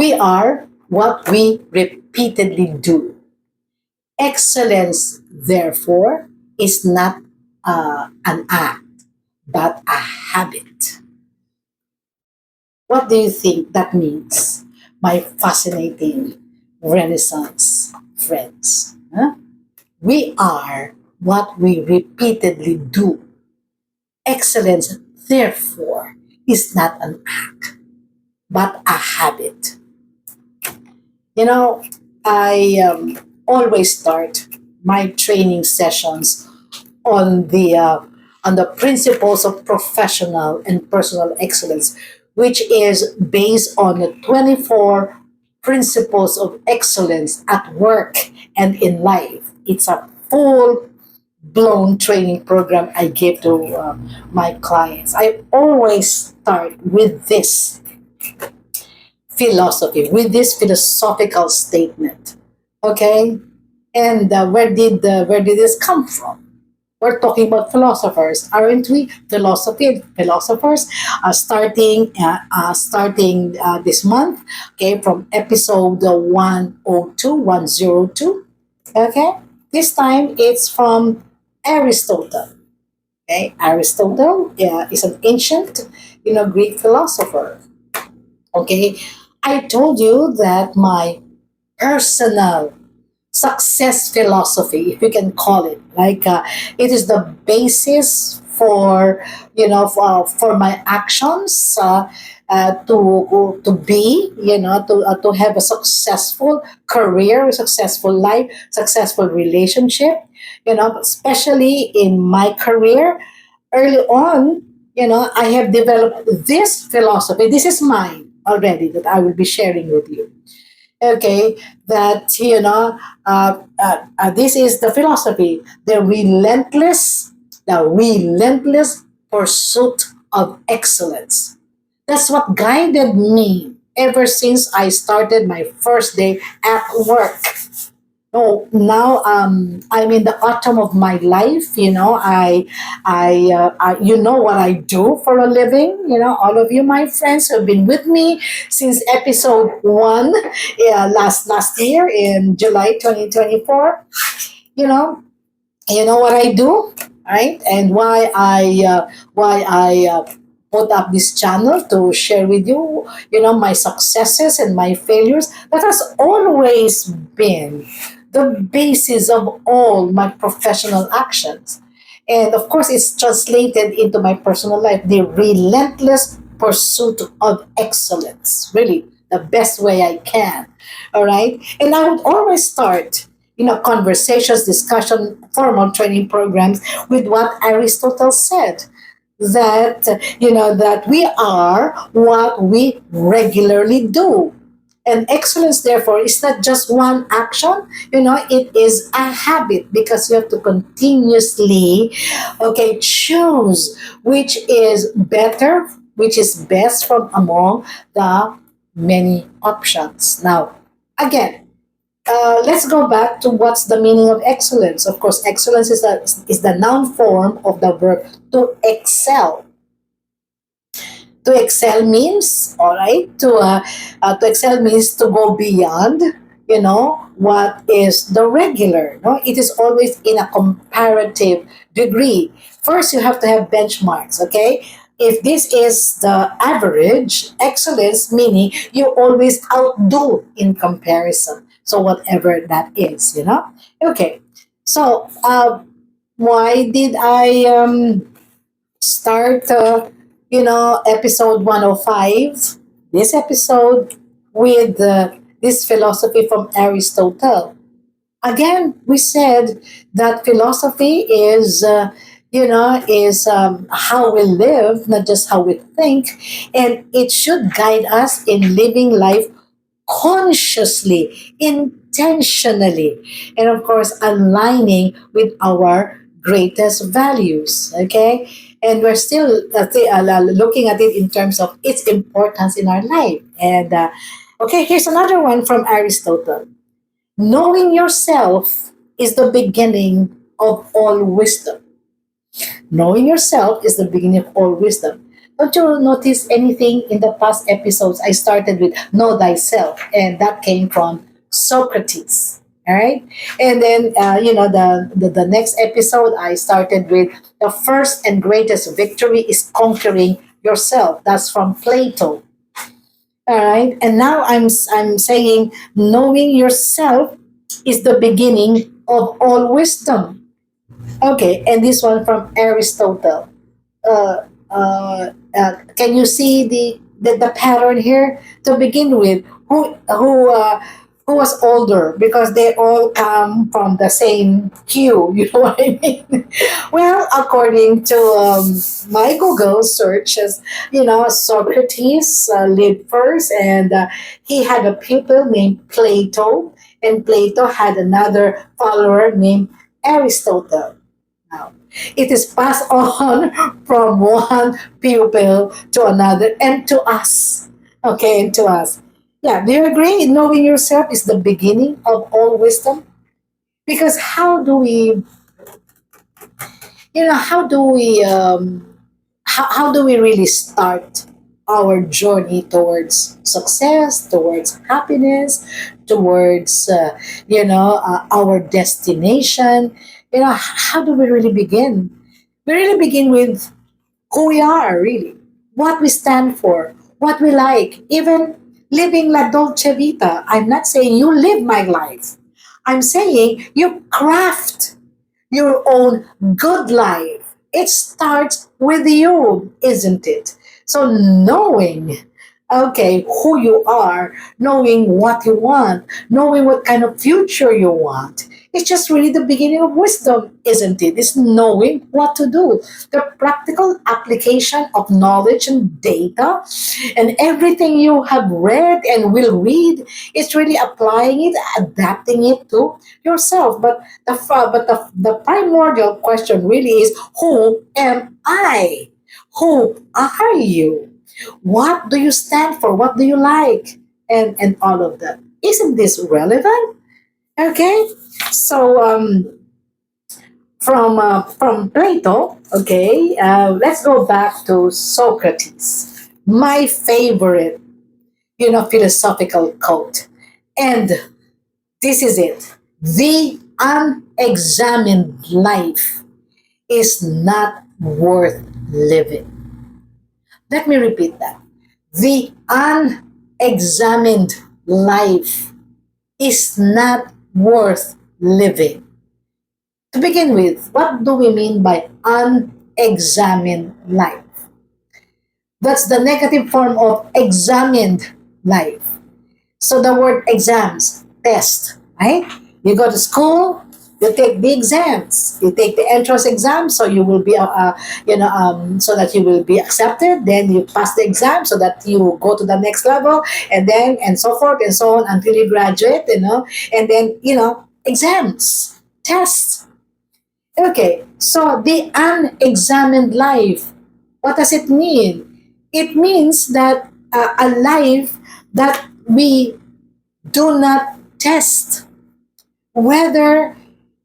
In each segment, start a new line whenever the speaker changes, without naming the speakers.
We are what we repeatedly do. Excellence, therefore, is not an act, but a habit. What do you think that means, my fascinating Renaissance friends? Huh? We are what we repeatedly do. Excellence, therefore, is not an act, but a habit. You know, I always start my training sessions on the principles of professional and personal excellence, which is based on the 24 principles of excellence at work and in life. It's a full blown training program I give to my clients. I always start with this philosophy, with this philosophical statement. Okay, and where did this come from? We're talking about philosophers, aren't we? Philosophers, starting this month. Okay, from episode 102, 102. Okay, this time it's from Aristotle. Okay, Aristotle is an ancient, Greek philosopher. Okay, I told you that my personal success philosophy, if you can call it, like it is the basis for for my actions to be to have a successful career, a successful life, successful relationship. Especially in my career, early on, I have developed this philosophy. This is mine already that I will be sharing with you. Okay, that this is the philosophy, the relentless pursuit of excellence. That's what guided me ever since I started my first day at work. Oh, now I'm in the autumn of my life. You know what I do for a living. All of you, my friends, who have been with me since episode one, last year in July 2024. You know, you know what I do, right? And why I put up this channel to share with you, my successes and my failures. That has always been the basis of all my professional actions. And of course, it's translated into my personal life, the relentless pursuit of excellence. Really, the best way I can. All right. And I would always start, conversations, discussion, formal training programs with what Aristotle said, that that we are what we regularly do. And excellence, therefore, is not just one action. It is a habit, because you have to continuously, okay, choose which is better, which is best from among the many options. Now, again, let's go back to what's the meaning of excellence. Of course, excellence is the noun form of the verb to excel. To excel means, all right, to excel means to go beyond, what is the regular. No, it is always in a comparative degree. First, you have to have benchmarks. Okay, if this is the average, excellence meaning you always outdo in comparison. So whatever that is, Okay, so why did I start, episode 105, this episode, with this philosophy from Aristotle? Again, we said that philosophy is how we live, not just how we think, and it should guide us in living life consciously, intentionally, and of course, aligning with our greatest values. Okay, and we're still looking at it in terms of its importance in our life. And okay, here's another one from Aristotle. Knowing yourself is the beginning of all wisdom. Knowing yourself is the beginning of all wisdom. Don't you notice anything in the past episodes? I started with know thyself, and that came from Socrates. All right. And then, the next episode, I started with the first and greatest victory is conquering yourself. That's from Plato. All right. And now I'm saying knowing yourself is the beginning of all wisdom. Okay. And this one from Aristotle. Can you see the pattern here? To begin with, who was older, because they all come from the same queue. You know what I mean? Well, according to my Google searches, Socrates lived first, and he had a pupil named Plato, and Plato had another follower named Aristotle. Now, it is passed on from one pupil to another and to us. Okay, and to us. Yeah, do you agree? Knowing yourself is the beginning of all wisdom. Because how do we, how do we really start our journey towards success, towards happiness, towards, our destination? How do we really begin? We really begin with who we are, really, what we stand for, what we like, even living la dolce vita. I'm not saying you live my life. I'm saying you craft your own good life. It starts with you, isn't it? So knowing, okay, who you are, knowing what you want, knowing what kind of future you want, it's just really the beginning of wisdom, isn't it? It's knowing what to do. The practical application of knowledge and data and everything you have read and will read, it's really applying it, adapting it to yourself. But the primordial question really is, who am I? Who are you? What do you stand for? What do you like? And all of that. Isn't this relevant? Okay. So from Plato, okay, let's go back to Socrates, my favorite, philosophical quote. And this is it. The unexamined life is not worth living. Let me repeat that. The unexamined life is not worth living. To begin with, what do we mean by unexamined life? That's the negative form of examined life. So the word exams, test, right? You go to school, you take the exams. You take the entrance exam, so you will be, so that you will be accepted. Then you pass the exam, so that you go to the next level, and then and so forth and so on until you graduate. And then exams, tests. Okay, so the unexamined life. What does it mean? It means that a life that we do not test whether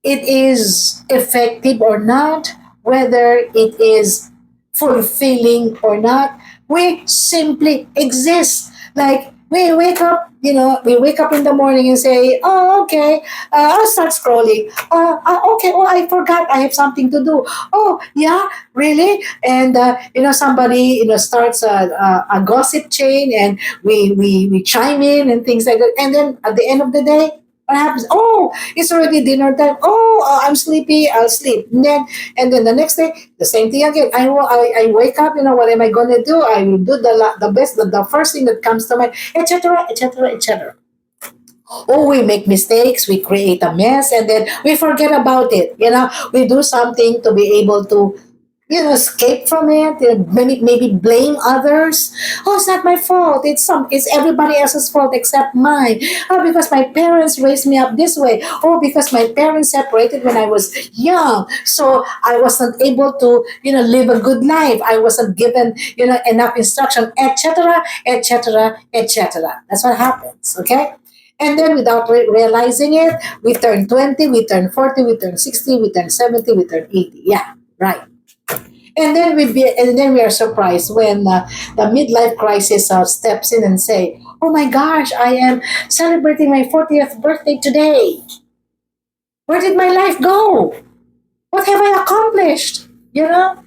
it is effective or not, whether it is fulfilling or not. We simply exist. Like we wake up in the morning and say, oh, okay, I'll start scrolling. Okay, oh, I forgot I have something to do. Oh, yeah, really? And, somebody, starts a gossip chain, and we chime in and things like that. And then at the end of the day, what happens? Oh, it's already dinner time. Oh, I'm sleepy. I'll sleep. And then the next day, the same thing again. I wake up. What am I going to do? I will do the best, the first thing that comes to mind, etc., etc., etc. Oh, we make mistakes. We create a mess, and then we forget about it. We do something to be able to escape from it, maybe blame others. Oh, it's not my fault, it's everybody else's fault except mine. Oh, because my parents raised me up this way. Oh, because my parents separated when I was young, so I wasn't able to live a good life. I wasn't given enough instruction, etc., etc., etc. That's what happens. Okay. And then without realizing it, we turn 20, we turn 40, we turn 60, we turn 70, we turn 80. Yeah, right. And then we are surprised when the midlife crisis steps in and say, "Oh my gosh, I am celebrating my 40th birthday today. Where did my life go? What have I accomplished?" You know,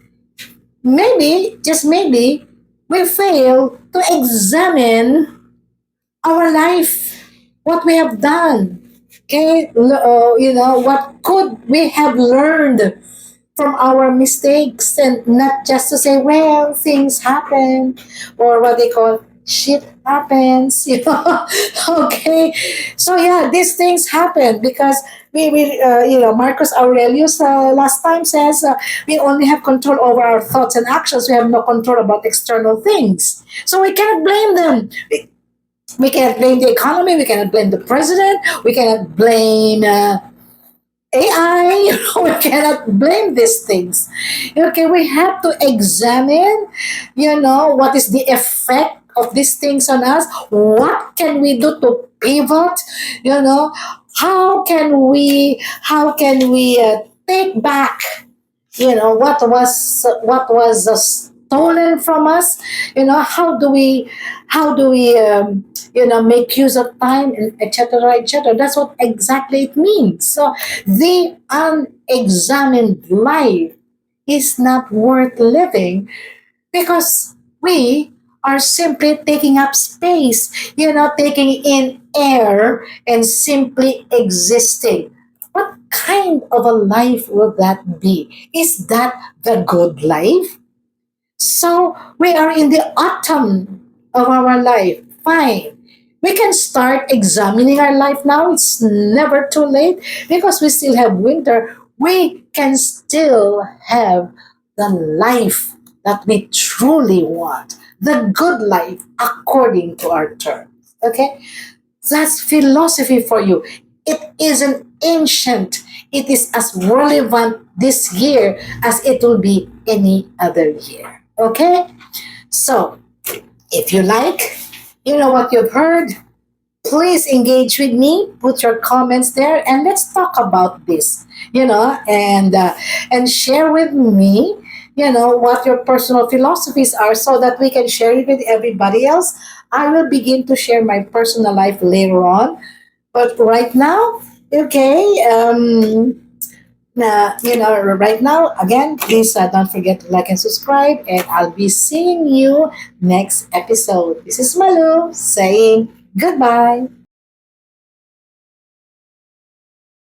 maybe, just maybe, we fail to examine our life, what we have done. Okay, what could we have learned from our mistakes, and not just to say, well, things happen, or what they call shit happens, okay. So yeah, these things happen because Marcus Aurelius last time says, we only have control over our thoughts and actions. We have no control about external things, so we cannot blame them. We cannot blame the economy, we cannot blame the president, we cannot blame AI, we cannot blame these things. Okay, we have to examine, what is the effect of these things on us? What can we do to pivot? You know, how can we take back, what was stolen from us? How do we make use of time, and etc., etc. That's what exactly it means. So the unexamined life is not worth living, because we are simply taking up space, taking in air and simply existing. What kind of a life will that be? Is that the good life? So we are in the autumn of our life. Fine. We can start examining our life now. It's never too late, because we still have winter. We can still have the life that we truly want, the good life according to our terms. Okay? That's philosophy for you. It isn't ancient. It is as relevant this year as it will be any other year. Okay? So, if you like, what you've heard, please engage with me. Put your comments there, and let's talk about this. And share with me, what your personal philosophies are, so that we can share it with everybody else. I will begin to share my personal life later on, but right now, okay. Right now, again, please don't forget to like and subscribe, and I'll be seeing you next episode. This is Malu saying goodbye.